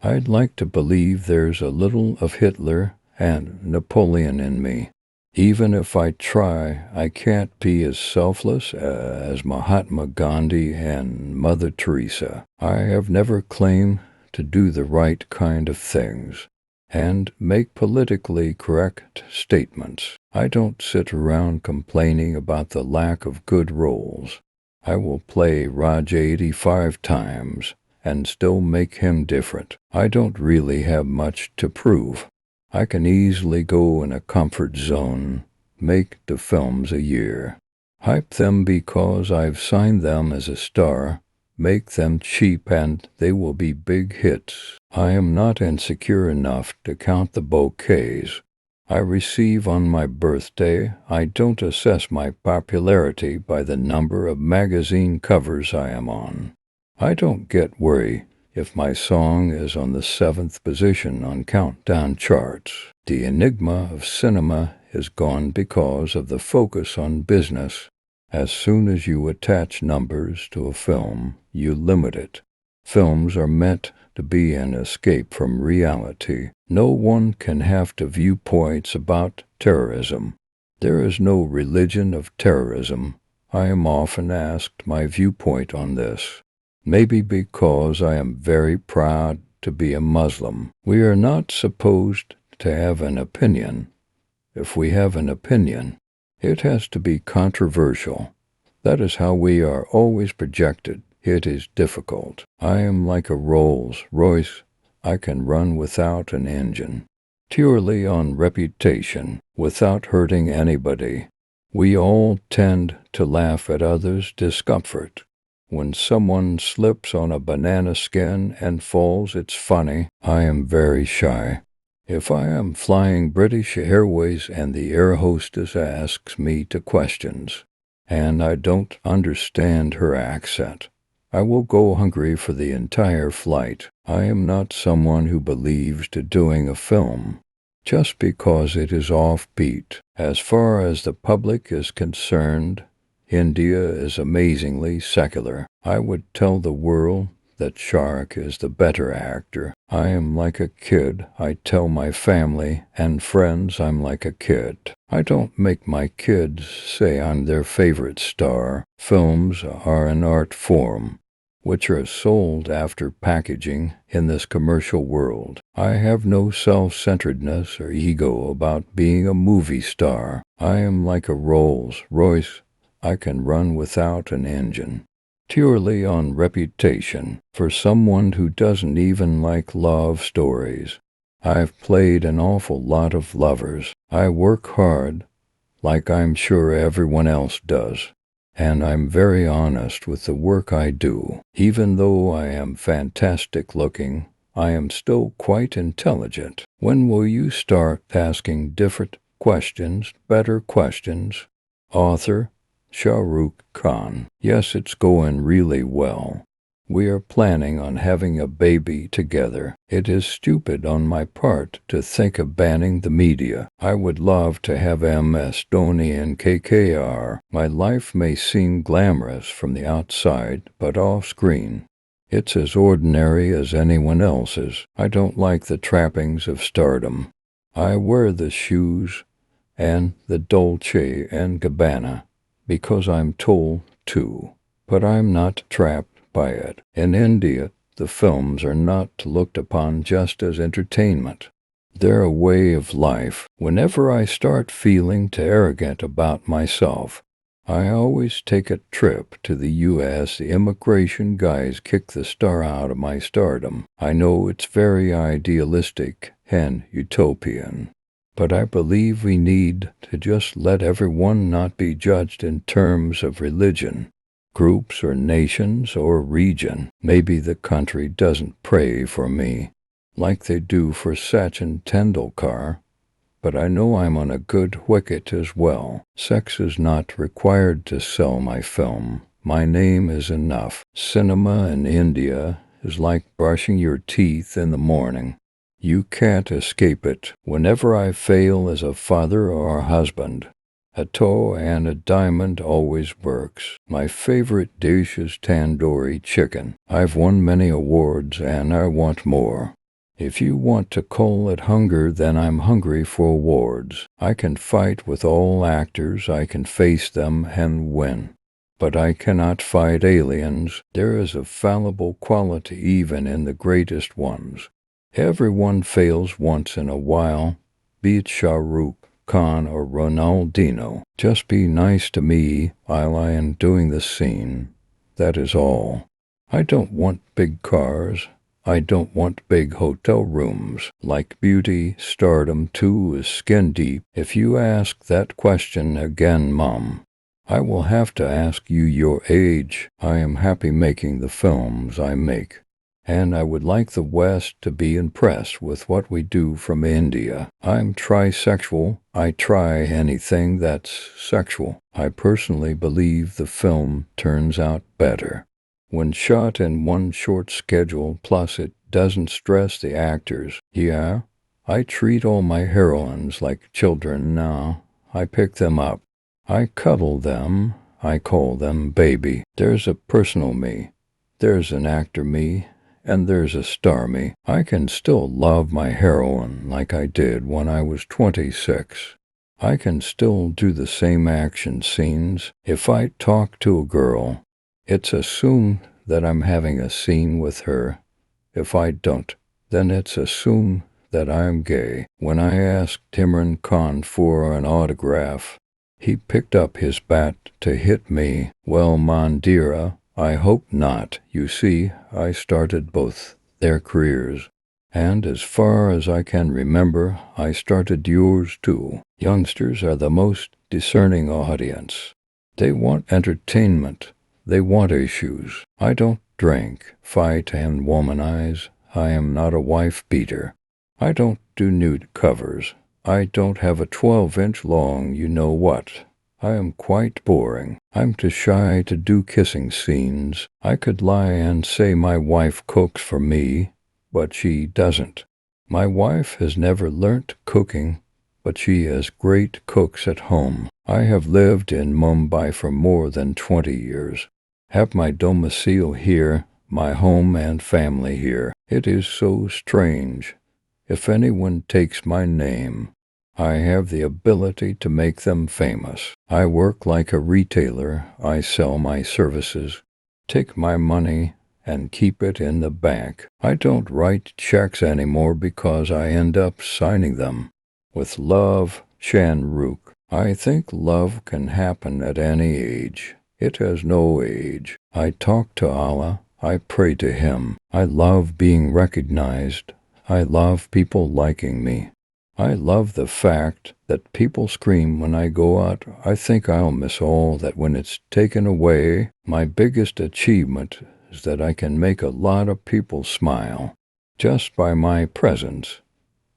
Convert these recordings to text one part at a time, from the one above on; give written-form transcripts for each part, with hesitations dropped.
I'd like to believe there's a little of Hitler and Napoleon in me. Even if I try, I can't be as selfless as Mahatma Gandhi and Mother Teresa. I have never claimed to do the right kind of things and make politically correct statements. I don't sit around complaining about the lack of good roles. I will play Raj 85 times and still make him different. I don't really have much to prove. I can easily go in a comfort zone, make the films a year, hype them because I've signed them as a star, make them cheap and they will be big hits. I am not insecure enough to count the bouquets I receive on my birthday. I don't assess my popularity by the number of magazine covers I am on. I don't get worried if my song is on the 7th position on countdown charts. The enigma of cinema is gone because of the focus on business. As soon as you attach numbers to a film, you limit it. Films are meant to be an escape from reality. No one can have to viewpoints about terrorism. There is no religion of terrorism. I am often asked my viewpoint on this. Maybe because I am very proud to be a Muslim. We are not supposed to have an opinion. If we have an opinion, it has to be controversial. That is how we are always projected. It is difficult. I am like a Rolls Royce. I can run without an engine, purely on reputation, without hurting anybody. We all tend to laugh at others' discomfort. When someone slips on a banana skin and falls, it's funny. I am very shy. If I am flying British Airways and the air hostess asks me to questions, and I don't understand her accent, I will go hungry for the entire flight. I am not someone who believes to doing a film just because it is offbeat. As far as the public is concerned, India is amazingly secular. I would tell the world that Shah Rukh is the better actor. I am like a kid. I tell my family and friends I'm like a kid. I don't make my kids say I'm their favorite star. Films are an art form, which are sold after packaging in this commercial world. I have no self-centeredness or ego about being a movie star. I am like a Rolls Royce. I can run without an engine, purely on reputation. For someone who doesn't even like love stories, I've played an awful lot of lovers. I work hard, like I'm sure everyone else does. And I'm very honest with the work I do. Even though I am fantastic looking, I am still quite intelligent. When will you start asking different questions, better questions? Author Shah Rukh Khan. Yes, it's going really well. We are planning on having a baby together. It is stupid on my part to think of banning the media. I would love to have MS Dhoni and KKR. My life may seem glamorous from the outside, but off screen, it's as ordinary as anyone else's. I don't like the trappings of stardom. I wear the shoes and the Dolce & Gabbana because I'm told to, but I'm not trapped by it. In India, the films are not looked upon just as entertainment. They're a way of life. Whenever I start feeling too arrogant about myself, I always take a trip to the U.S. The immigration guys kick the star out of my stardom. I know it's very idealistic and utopian, but I believe we need to just let everyone not be judged in terms of religion, groups or nations or region. Maybe the country doesn't pray for me like they do for Sachin Tendulkar, but I know I'm on a good wicket as well. Sex is not required to sell my film. My name is enough. Cinema in India is like brushing your teeth in the morning. You can't escape it. Whenever I fail as a father or a husband, a toe and a diamond always works. My favorite dish is tandoori chicken. I've won many awards and I want more. If you want to call it hunger, then I'm hungry for awards. I can fight with all actors, I can face them and win. But I cannot fight aliens. There is a fallible quality even in the greatest ones. Everyone fails once in a while, be it Shah Rukh Khan or Ronaldinho. Just be nice to me while I am doing the scene. That is all. I don't want big cars. I don't want big hotel rooms. Like beauty, stardom too is skin deep. If you ask that question again, Mom, I will have to ask you your age. I am happy making the films I make. And I would like the West to be impressed with what we do from India. I'm trisexual. I try anything that's sexual. I personally believe the film turns out better when shot in one short schedule, plus it doesn't stress the actors. Yeah, I treat all my heroines like children now. I pick them up. I cuddle them. I call them baby. There's a personal me. There's an actor me. And there's a star me. I can still love my heroine like I did when I was 26. I can still do the same action scenes. If I talk to a girl, it's assumed that I'm having a scene with her. If I don't, then it's assumed that I'm gay. When I asked Imran Khan for an autograph, he picked up his bat to hit me. Well, Mandira, I hope not. You see, I started both their careers. And as far as I can remember, I started yours too. Youngsters are the most discerning audience. They want entertainment. They want issues. I don't drink, fight, and womanize. I am not a wife beater. I don't do nude covers. I don't have a 12-inch long you-know-what. I am quite boring. I'm too shy to do kissing scenes. I could lie and say my wife cooks for me, but she doesn't. My wife has never learnt cooking, but she has great cooks at home. I have lived in Mumbai for more than 20 years. Have my domicile here, my home and family here. It is so strange. If anyone takes my name, I have the ability to make them famous. I work like a retailer. I sell my services, take my money, and keep it in the bank. I don't write checks anymore because I end up signing them. With love, Shah Rukh. I think love can happen at any age. It has no age. I talk to Allah. I pray to Him. I love being recognized. I love people liking me. I love the fact that people scream when I go out. I think I'll miss all that when it's taken away. My biggest achievement is that I can make a lot of people smile just by my presence,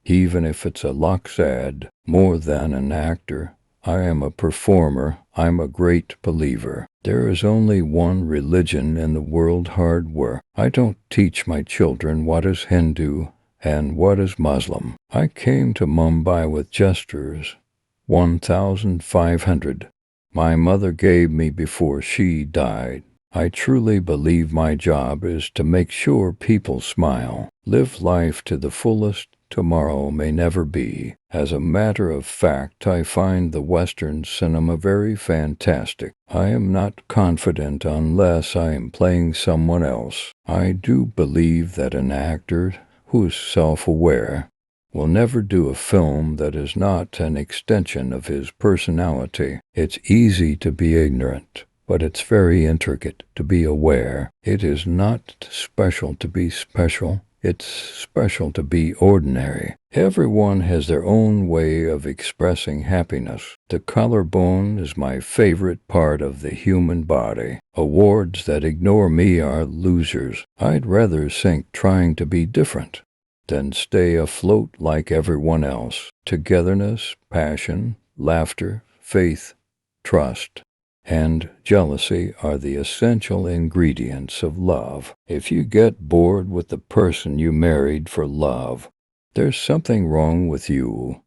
even if it's a Loxad. More than an actor, I am a performer. I'm a great believer. There is only one religion in the world, hard work. I don't teach my children what is Hindu and what is Muslim. I came to Mumbai with gestures, 1,500. My mother gave me before she died. I truly believe my job is to make sure people smile. Live life to the fullest. Tomorrow may never be. As a matter of fact, I find the Western cinema very fantastic. I am not confident unless I am playing someone else. I do believe that an actor who is self-aware will never do a film that is not an extension of his personality. It's easy to be ignorant, but it's very intricate to be aware. It is not special to be special. It's special to be ordinary. Everyone has their own way of expressing happiness. The collarbone is my favorite part of the human body. Awards that ignore me are losers. I'd rather sink trying to be different than stay afloat like everyone else. Togetherness, passion, laughter, faith, trust, and jealousy are the essential ingredients of love. If you get bored with the person you married for love, there's something wrong with you,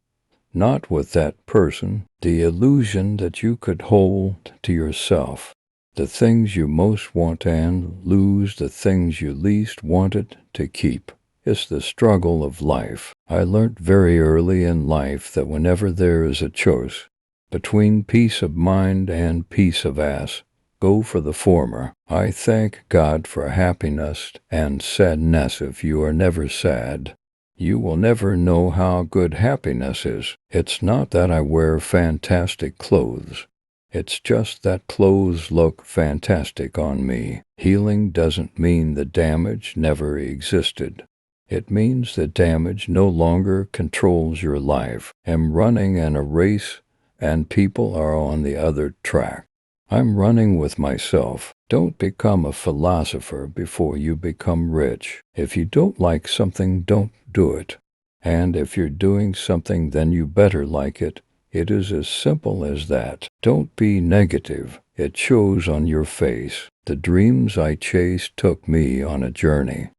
not with that person. The illusion that you could hold to yourself the things you most want and lose the things you least wanted to keep It's the struggle of life. I learnt very early in life that whenever there is a choice between peace of mind and peace of ass, go for the former. I thank God for happiness and sadness. If you are never sad, you will never know how good happiness is. It's not that I wear fantastic clothes. It's just that clothes look fantastic on me. Healing doesn't mean the damage never existed. It means the damage no longer controls your life. I'm running in a race and people are on the other track. I'm running with myself. Don't become a philosopher before you become rich. If you don't like something, don't do it. And if you're doing something, then you better like it. It is as simple as that. Don't be negative. It shows on your face. The dreams I chased took me on a journey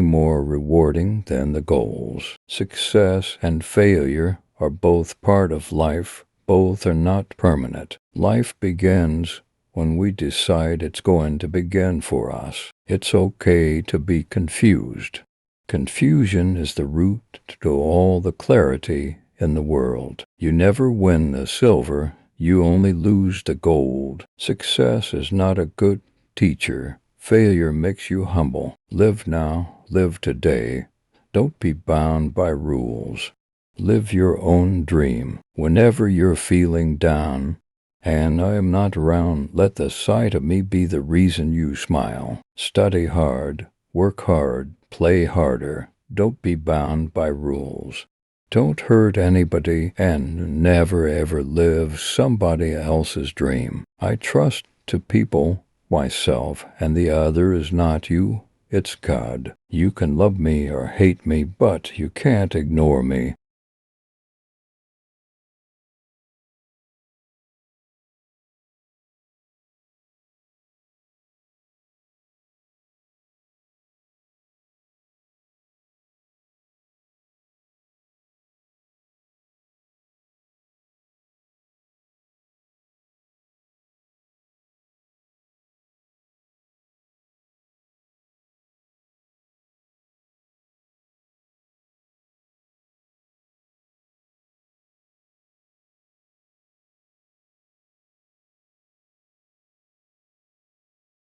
more rewarding than the goals. Success and failure are both part of life. Both are not permanent. Life begins when we decide it's going to begin for us. It's okay to be confused. Confusion is the root to all the clarity in the world. You never win the silver, you only lose the gold. Success is not a good teacher. Failure makes you humble. Live now, live today. Don't be bound by rules. Live your own dream. Whenever you're feeling down, and I am not around, let the sight of me be the reason you smile. Study hard, work hard, play harder. Don't be bound by rules. Don't hurt anybody and never ever live somebody else's dream. I trust to people, myself, and the other is not you, it's God. You can love me or hate me, but you can't ignore me.